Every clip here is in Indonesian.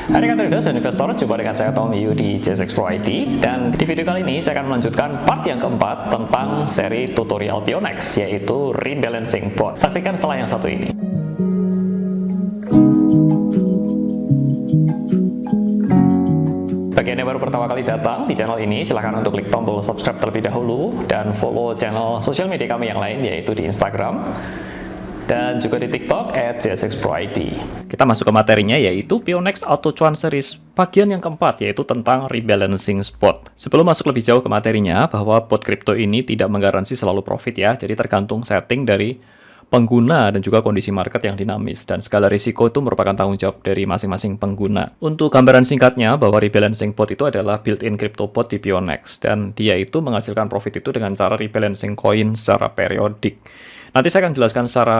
Hai rekan traders dan investor, jumpa dengan saya Tom Yu di JSX Pro ID. Dan di video kali ini saya akan melanjutkan part yang keempat tentang seri tutorial Pionex, yaitu rebalancing bot. Saksikan setelah yang satu ini. Bagi Anda yang baru pertama kali datang di channel ini, silahkan untuk klik tombol subscribe terlebih dahulu dan follow channel sosial media kami yang lain, yaitu di Instagram dan juga di TikTok @JSXProID. Kita masuk ke materinya, yaitu Pionex Auto Cuan Series bagian yang keempat, yaitu tentang rebalancing spot. Sebelum masuk lebih jauh ke materinya, bahwa bot kripto ini tidak menggaransi selalu profit ya, jadi tergantung setting dari pengguna dan juga kondisi market yang dinamis, dan segala risiko itu merupakan tanggung jawab dari masing-masing pengguna. Untuk gambaran singkatnya, bahwa rebalancing bot itu adalah built-in crypto bot di Pionex, dan dia itu menghasilkan profit itu dengan cara rebalancing koin secara periodik. Nanti saya akan jelaskan secara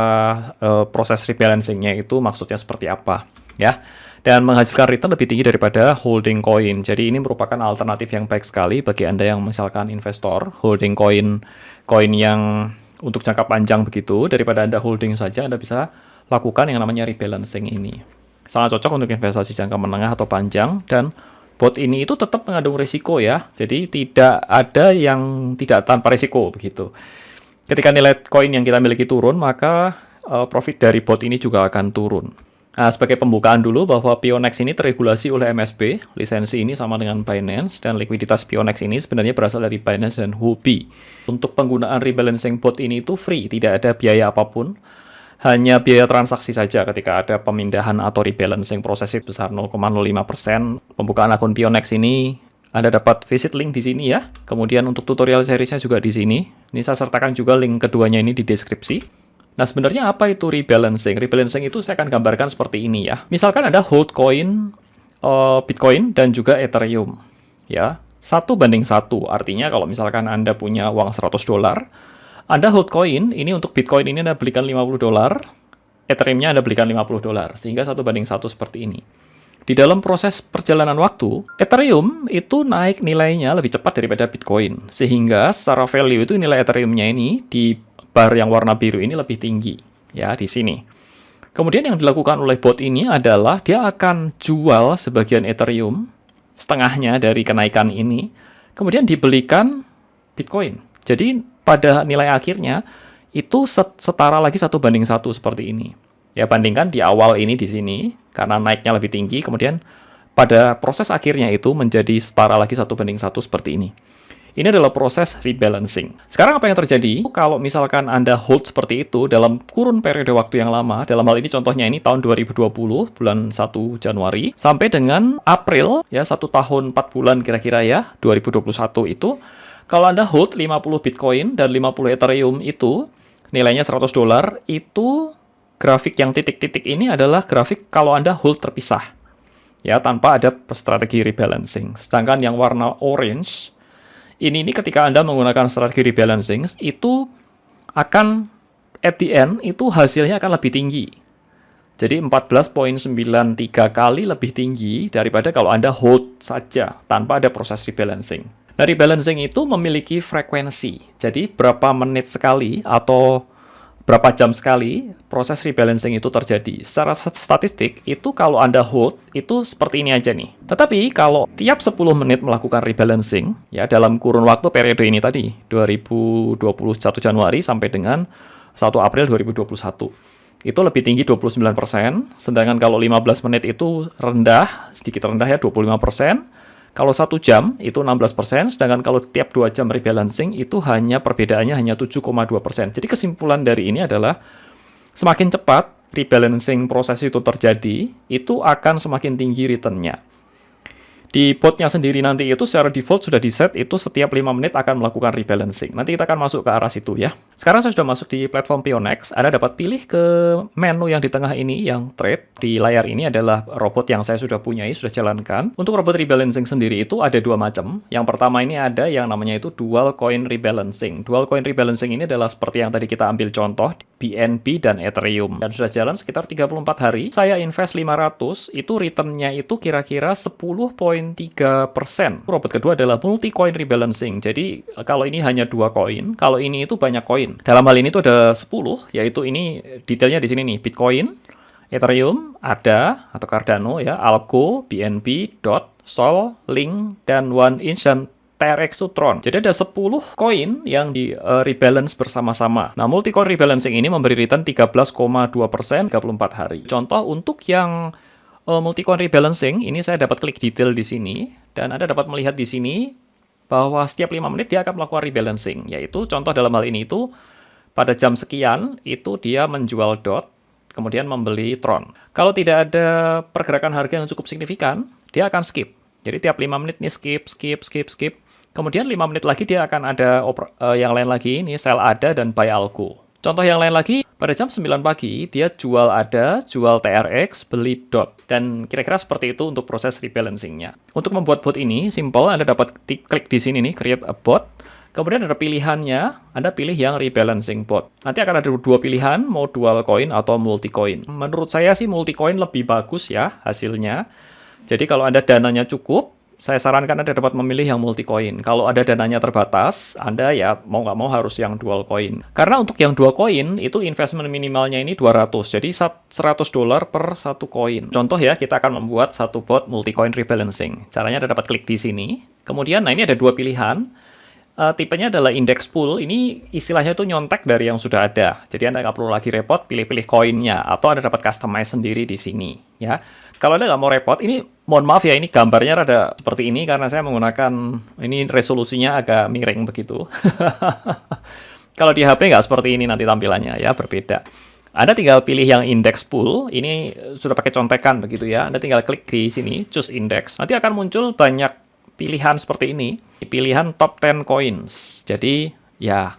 proses rebalancingnya itu maksudnya seperti apa ya, dan menghasilkan return lebih tinggi daripada holding coin. Jadi ini merupakan alternatif yang baik sekali bagi Anda yang misalkan investor holding koin yang untuk jangka panjang begitu. Daripada Anda holding saja, Anda bisa lakukan yang namanya rebalancing ini. Sangat cocok untuk investasi jangka menengah atau panjang, dan bot ini itu tetap mengandung risiko ya. Jadi tidak ada yang tidak tanpa risiko begitu. Ketika nilai koin yang kita miliki turun, maka profit dari bot ini juga akan turun. Nah, sebagai pembukaan dulu, bahwa Pionex ini terregulasi oleh MSB, lisensi ini sama dengan Binance, dan likuiditas Pionex ini sebenarnya berasal dari Binance dan Huobi. Untuk penggunaan rebalancing bot ini itu free, tidak ada biaya apapun, hanya biaya transaksi saja ketika ada pemindahan atau rebalancing proses sebesar 0,05%. Pembukaan akun Pionex ini Anda dapat visit link di sini ya. Kemudian untuk tutorial seriesnya juga di sini. Ini saya sertakan juga link keduanya ini di deskripsi. Nah, sebenarnya apa itu rebalancing? Rebalancing itu saya akan gambarkan seperti ini ya. Misalkan Anda hold coin Bitcoin dan juga Ethereum ya. 1:1. Artinya kalau misalkan Anda punya uang $100, Anda hold coin ini, untuk Bitcoin ini Anda belikan $50, Ethereum-nya Anda belikan $50, sehingga 1:1 seperti ini. Di dalam proses perjalanan waktu, Ethereum itu naik nilainya lebih cepat daripada Bitcoin. Sehingga secara value itu nilai Ethereum-nya ini di bar yang warna biru ini lebih tinggi. Ya, di sini. Kemudian yang dilakukan oleh bot ini adalah dia akan jual sebagian Ethereum, setengahnya dari kenaikan ini, kemudian dibelikan Bitcoin. Jadi pada nilai akhirnya itu setara lagi 1:1 seperti ini. Ya, bandingkan di awal ini di sini, karena naiknya lebih tinggi, kemudian pada proses akhirnya itu menjadi setara lagi 1:1 seperti ini. Ini adalah proses rebalancing. Sekarang apa yang terjadi? Kalau misalkan Anda hold seperti itu dalam kurun periode waktu yang lama, dalam hal ini contohnya ini tahun 2020, bulan 1 Januari, sampai dengan April, ya 1 tahun 4 bulan kira-kira ya, 2021 itu, kalau Anda hold 50 Bitcoin dan 50 Ethereum itu, nilainya $100, itu grafik yang titik-titik ini adalah grafik kalau Anda hold terpisah, ya, tanpa ada strategi rebalancing. Sedangkan yang warna orange, ini ketika Anda menggunakan strategi rebalancing, itu akan, at the end, itu hasilnya akan lebih tinggi. Jadi 14,93 kali lebih tinggi daripada kalau Anda hold saja, tanpa ada proses rebalancing. Nah, rebalancing itu memiliki frekuensi. Jadi, berapa menit sekali atau berapa jam sekali proses rebalancing itu terjadi. Secara statistik, itu kalau Anda hold, itu seperti ini aja nih. Tetapi kalau tiap 10 menit melakukan rebalancing, ya dalam kurun waktu periode ini tadi, 2021 Januari sampai dengan 1 April 2021, itu lebih tinggi 29%, sedangkan kalau 15 menit itu rendah, sedikit rendah ya, 25%. Kalau 1 jam itu 16%, sedangkan kalau tiap 2 jam rebalancing itu perbedaannya hanya 7,2%. Jadi kesimpulan dari ini adalah semakin cepat rebalancing proses itu terjadi, itu akan semakin tinggi return-nya. Di botnya sendiri nanti itu secara default sudah di-set itu setiap 5 menit akan melakukan rebalancing. Nanti kita akan masuk ke arah situ ya. Sekarang saya sudah masuk di platform Pionex. Anda dapat pilih ke menu yang di tengah ini, yang trade. Di layar ini adalah robot yang saya sudah punyai, sudah jalankan. Untuk robot rebalancing sendiri itu ada 2 macam. Yang pertama ini ada yang namanya itu dual coin rebalancing. Dual coin rebalancing ini adalah seperti yang tadi kita ambil contoh, BNB dan Ethereum. Dan sudah jalan sekitar 34 hari. Saya invest 500, itu return-nya itu kira-kira 10,3%. Robot kedua adalah multi-coin rebalancing. Jadi, kalau ini hanya 2 koin, kalau ini itu banyak koin. Dalam hal ini itu ada 10, yaitu ini detailnya di sini nih, Bitcoin, Ethereum ada, atau Cardano ya, Algo, BNB, DOT, Sol, Link, dan OneInch, dan TRX to Tron. Jadi ada 10 koin yang di rebalance bersama-sama. Nah, multi-coin rebalancing ini memberi return 13,2% 34 hari. Contoh untuk yang multi-coin rebalancing, ini saya dapat klik detail di sini, dan Anda dapat melihat di sini bahwa setiap 5 menit dia akan melakukan rebalancing, yaitu contoh dalam hal ini itu pada jam sekian itu dia menjual DOT, kemudian membeli Tron. Kalau tidak ada pergerakan harga yang cukup signifikan, dia akan skip. Jadi tiap 5 menit nih skip. Kemudian 5 menit lagi dia akan ada yang lain lagi, ini sell ADA dan buy Algo. Contoh yang lain lagi, pada jam 9 pagi dia jual ADA, jual TRX, beli DOT. Dan kira-kira seperti itu untuk proses rebalancingnya. Untuk membuat bot ini, simple, Anda dapat klik di sini nih, create a bot. Kemudian ada pilihannya, Anda pilih yang rebalancing bot. Nanti akan ada 2 pilihan, mau dual coin atau multi coin. Menurut saya sih multi coin lebih bagus ya hasilnya. Jadi kalau Anda dananya cukup, saya sarankan Anda dapat memilih yang multi coin. Kalau ada dananya terbatas, Anda ya mau nggak mau harus yang dual coin. Karena untuk yang dual coin, itu investment minimalnya ini 200. Jadi $100 per satu koin. Contoh ya, kita akan membuat satu bot multi coin rebalancing. Caranya Anda dapat klik di sini. Kemudian, nah ini ada 2 pilihan. Tipenya adalah index pool, ini istilahnya itu nyontek dari yang sudah ada. Jadi Anda nggak perlu lagi repot pilih-pilih koinnya, atau Anda dapat customize sendiri di sini. Ya, kalau Anda nggak mau repot, ini mohon maaf ya, ini gambarnya rada seperti ini karena saya menggunakan, ini resolusinya agak miring begitu. Kalau di HP nggak seperti ini nanti tampilannya ya, berbeda. Anda tinggal pilih yang index pool, ini sudah pakai contekan begitu ya. Anda tinggal klik di sini, choose index. Nanti akan muncul banyak pilihan seperti ini, pilihan top 10 coins. Jadi ya,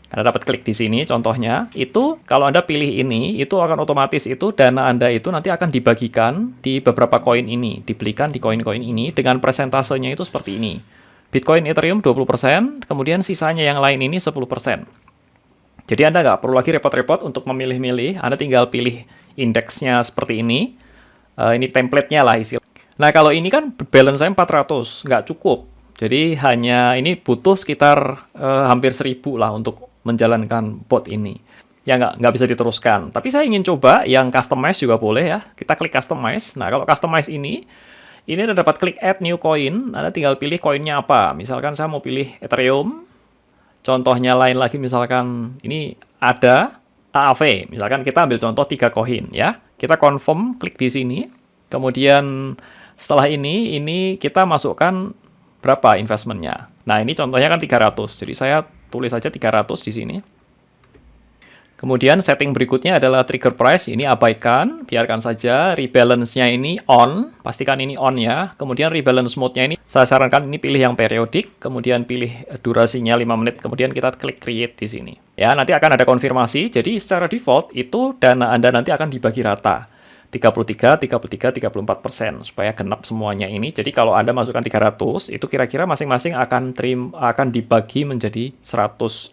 Anda dapat klik di sini contohnya. Itu kalau Anda pilih ini, itu akan otomatis itu dana Anda itu nanti akan dibagikan di beberapa koin ini, dibelikan di koin-koin ini dengan persentasenya itu seperti ini. Bitcoin, Ethereum 20%, kemudian sisanya yang lain ini 10%. Jadi Anda nggak perlu lagi repot-repot untuk memilih-milih, Anda tinggal pilih indeksnya seperti ini. Ini template-nya lah istilah. Nah, kalau ini kan balance saya 400, nggak cukup. Jadi hanya ini butuh sekitar hampir 1000 lah untuk menjalankan bot ini. Ya nggak bisa diteruskan. Tapi saya ingin coba yang customize juga boleh ya. Kita klik customize. Nah, kalau customize ini Anda dapat klik add new coin. Anda tinggal pilih koinnya apa. Misalkan saya mau pilih Ethereum. Contohnya lain lagi misalkan ini ada AAV. Misalkan kita ambil contoh 3 koin ya. Kita confirm, klik di sini. Kemudian setelah ini kita masukkan berapa investmentnya. Nah, ini contohnya kan 300. Jadi saya tulis saja 300 di sini. Kemudian setting berikutnya adalah trigger price. Ini abaikan, biarkan saja. Rebalance-nya ini on, pastikan ini on ya. Kemudian rebalance mode-nya ini, saya sarankan ini pilih yang periodik. Kemudian pilih durasinya 5 menit. Kemudian kita klik create di sini. Ya, nanti akan ada konfirmasi. Jadi secara default itu dana Anda nanti akan dibagi rata. 33%, supaya genap semuanya ini. Jadi kalau Anda masukkan 300, itu kira-kira masing-masing akan dibagi menjadi $100.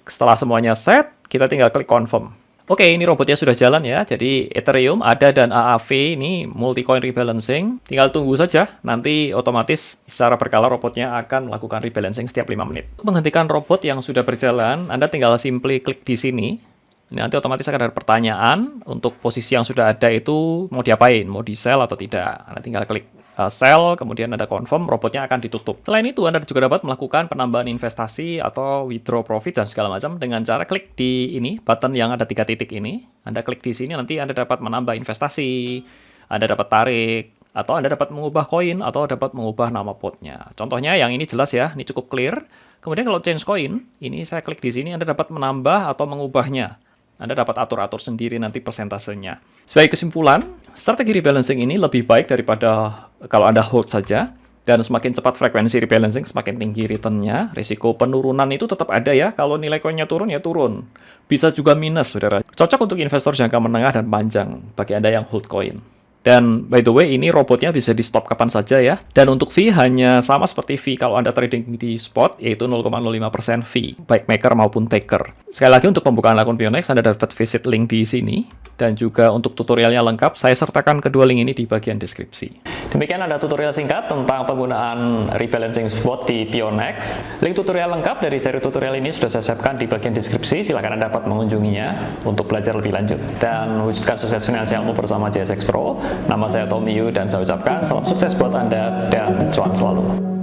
Setelah semuanya set, kita tinggal klik confirm. Oke, ini robotnya sudah jalan ya. Jadi Ethereum, ADA, dan AAV ini multi-coin rebalancing. Tinggal tunggu saja, nanti otomatis secara berkala robotnya akan melakukan rebalancing setiap 5 menit. Untuk menghentikan robot yang sudah berjalan, Anda tinggal simply klik di sini. Ini nanti otomatis akan ada pertanyaan untuk posisi yang sudah ada itu mau diapain, mau di-sell atau tidak. Anda tinggal klik sell, kemudian ada confirm, robotnya akan ditutup. Selain itu, Anda juga dapat melakukan penambahan investasi atau withdraw profit dan segala macam dengan cara klik di ini, button yang ada 3 titik ini. Anda klik di sini, nanti Anda dapat menambah investasi, Anda dapat tarik, atau Anda dapat mengubah koin, atau dapat mengubah nama potnya. Contohnya yang ini jelas ya, ini cukup clear. Kemudian kalau change coin, ini saya klik di sini, Anda dapat menambah atau mengubahnya. Anda dapat atur-atur sendiri nanti persentasenya. Sebagai kesimpulan, strategi rebalancing ini lebih baik daripada kalau Anda hold saja. Dan semakin cepat frekuensi rebalancing, semakin tinggi returnnya. Risiko penurunan itu tetap ada ya. Kalau nilai koinnya turun, ya turun. Bisa juga minus, saudara. Cocok untuk investor jangka menengah dan panjang bagi Anda yang hold koin. Dan by the way, ini robotnya bisa di stop kapan saja ya. Dan untuk fee hanya sama seperti fee kalau Anda trading di spot, yaitu 0,05% fee, baik maker maupun taker. Sekali lagi untuk pembukaan akun Pionex, Anda dapat visit link di sini. Dan juga untuk tutorialnya lengkap, saya sertakan kedua link ini di bagian deskripsi. Demikian ada tutorial singkat tentang penggunaan rebalancing spot di Pionex. Link tutorial lengkap dari seri tutorial ini sudah saya siapkan di bagian deskripsi. Silakan Anda dapat mengunjunginya untuk belajar lebih lanjut. Dan wujudkan sukses finansialmu bersama JSX Pro. Nama saya Tommy Yu dan saya ucapkan salam sukses buat Anda dan cuan selalu.